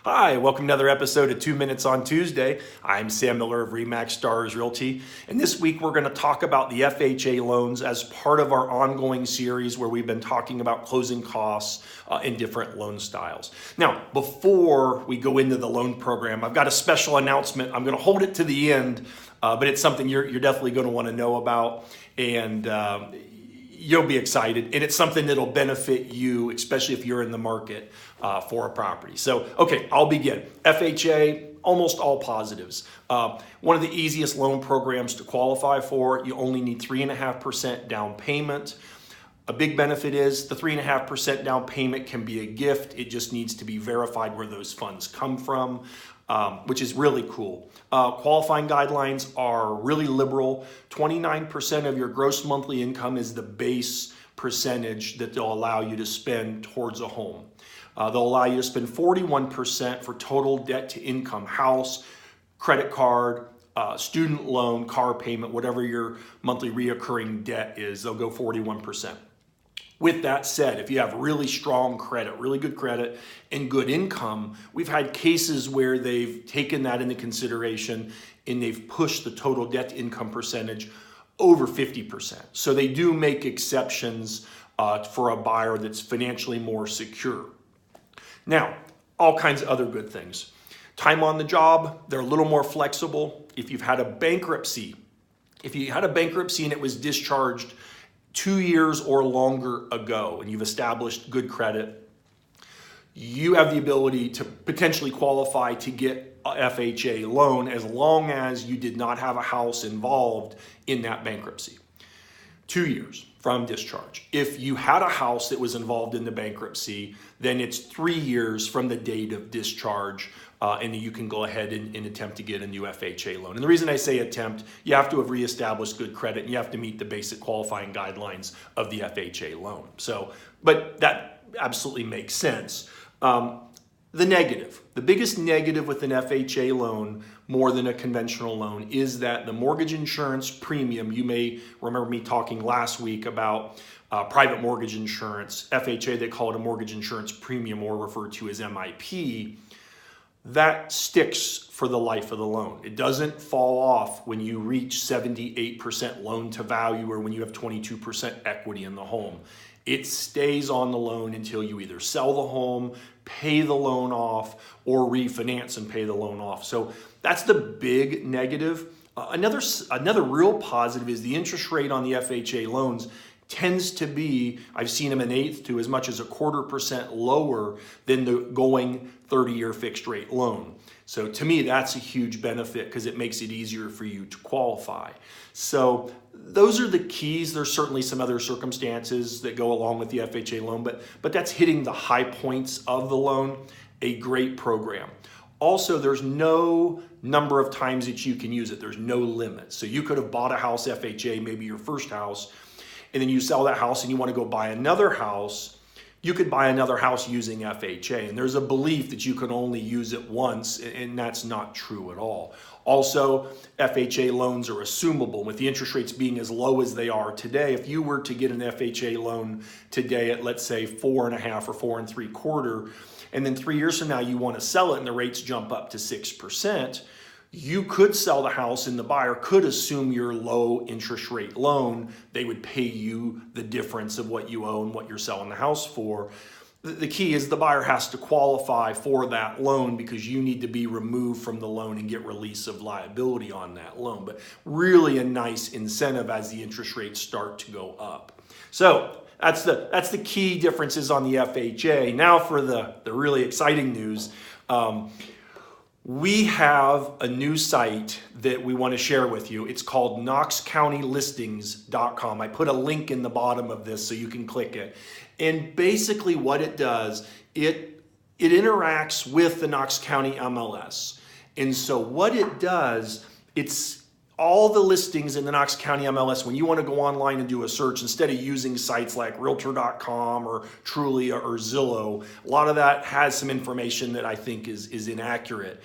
Hi, welcome to another episode of 2 Minutes on Tuesday. I'm Sam Miller of RE/MAX Stars Realty, and this week we're going to talk about the FHA loans as part of our ongoing series where we've been talking about closing costs in different loan styles. Now, before we go into the loan program, I've got a special announcement. I'm going to hold it to the end, but it's something you're definitely going to want to know about, and you'll be excited, and it's something that'll benefit you, especially if you're in the market for a property. So, okay, I'll begin. FHA, almost all positives. One of the easiest loan programs to qualify for. You only need 3.5% down payment. A big benefit is the 3.5% down payment can be a gift. It just needs to be verified where those funds come from, which is really cool. Qualifying guidelines are really liberal. 29% of your gross monthly income is the base percentage that they'll allow you to spend towards a home. They'll allow you to spend 41% for total debt to income, house, credit card, student loan, car payment, whatever your monthly reoccurring debt is, they'll go 41%. With that said, if you have really strong credit, really good credit, and good income, we've had cases where they've taken that into consideration and they've pushed the total debt to income percentage over 50%. So they do make exceptions for a buyer that's financially more secure. Now, all kinds of other good things. Time on the job, they're a little more flexible. If you've had a bankruptcy, and it was discharged 2 years or longer ago and you've established good credit, you have the ability to potentially qualify to get a FHA loan as long as you did not have a house involved in that bankruptcy. 2 years from discharge. If you had a house that was involved in the bankruptcy, then it's 3 years from the date of discharge, and you can go ahead and attempt to get a new FHA loan. And the reason I say attempt, you have to have reestablished good credit and you have to meet the basic qualifying guidelines of the FHA loan. So, but that absolutely makes sense. The biggest negative with an FHA loan, more than a conventional loan, is that the mortgage insurance premium, you may remember me talking last week about private mortgage insurance, FHA, they call it a mortgage insurance premium or referred to as MIP, that sticks for the life of the loan. It doesn't fall off when you reach 78% loan to value or when you have 22% equity in the home. It stays on the loan until you either sell the home, pay the loan off, or refinance and pay the loan off. So that's the big negative. Another real positive is the interest rate on the FHA loans tends to be, I've seen them 1/8 to as much as 1/4% lower than the going 30-year fixed rate loan. So to me, that's a huge benefit because it makes it easier for you to qualify. So those are the keys. There's certainly some other circumstances that go along with the FHA loan, but that's hitting the high points of the loan. A great program. Also, there's no number of times that you can use it. There's no limit. So you could have bought a house FHA, maybe your first house, and then you sell that house and you want to go buy another house. You could buy another house using FHA, and there's a belief that you can only use it once, and that's not true at all. Also, FHA loans are assumable. With the interest rates being as low as they are today, if you were to get an FHA loan today at, let's say, 4.5 or 4 3/4, and then 3 years from now you want to sell it and the rates jump up to 6%, you could sell the house and the buyer could assume your low interest rate loan. They would pay you the difference of what you owe and what you're selling the house for. The key is the buyer has to qualify for that loan because you need to be removed from the loan and get release of liability on that loan. But really a nice incentive as the interest rates start to go up. So that's the key differences on the FHA. Now for the really exciting news. We have a new site that we want to share with you. It's called knoxcountylistings.com. I put a link in the bottom of this so you can click it. And basically what it does, it interacts with the Knox County MLS. And so what it does, it's all the listings in the Knox County MLS. When you want to go online and do a search, instead of using sites like realtor.com or Trulia or Zillow, a lot of that has some information that I think is inaccurate.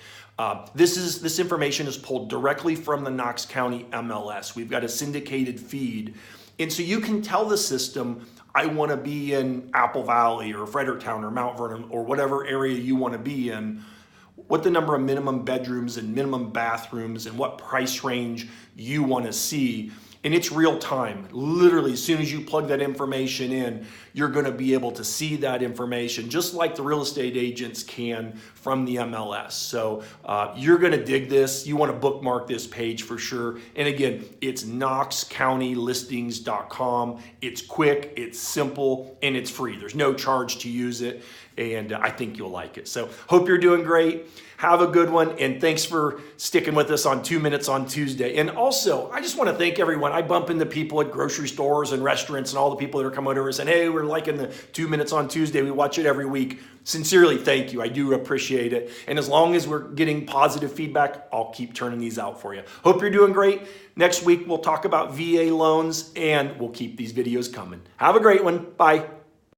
This information is pulled directly from the Knox County MLS. We've got a syndicated feed. And so you can tell the system, I want to be in Apple Valley or Fredericktown or Mount Vernon or whatever area you want to be in. what the number of minimum bedrooms and minimum bathrooms and what price range you want to see. And it's real time. Literally, as soon as you plug that information in, you're going to be able to see that information just like the real estate agents can from the MLS. So you're going to dig this. You want to bookmark this page for sure. And again, it's knoxcountylistings.com. It's quick, it's simple, and it's free. There's no charge to use it. And I think you'll like it. So hope you're doing great. Have a good one. And thanks for sticking with us on 2 Minutes on Tuesday. And also, I just want to thank everyone. I bump into people at grocery stores and restaurants and all the people that are coming over and saying, hey, we're liking the 2 Minutes on Tuesday. We watch it every week. Sincerely, thank you. I do appreciate it. And as long as we're getting positive feedback, I'll keep turning these out for you. Hope you're doing great. Next week, we'll talk about VA loans and we'll keep these videos coming. Have a great one. Bye.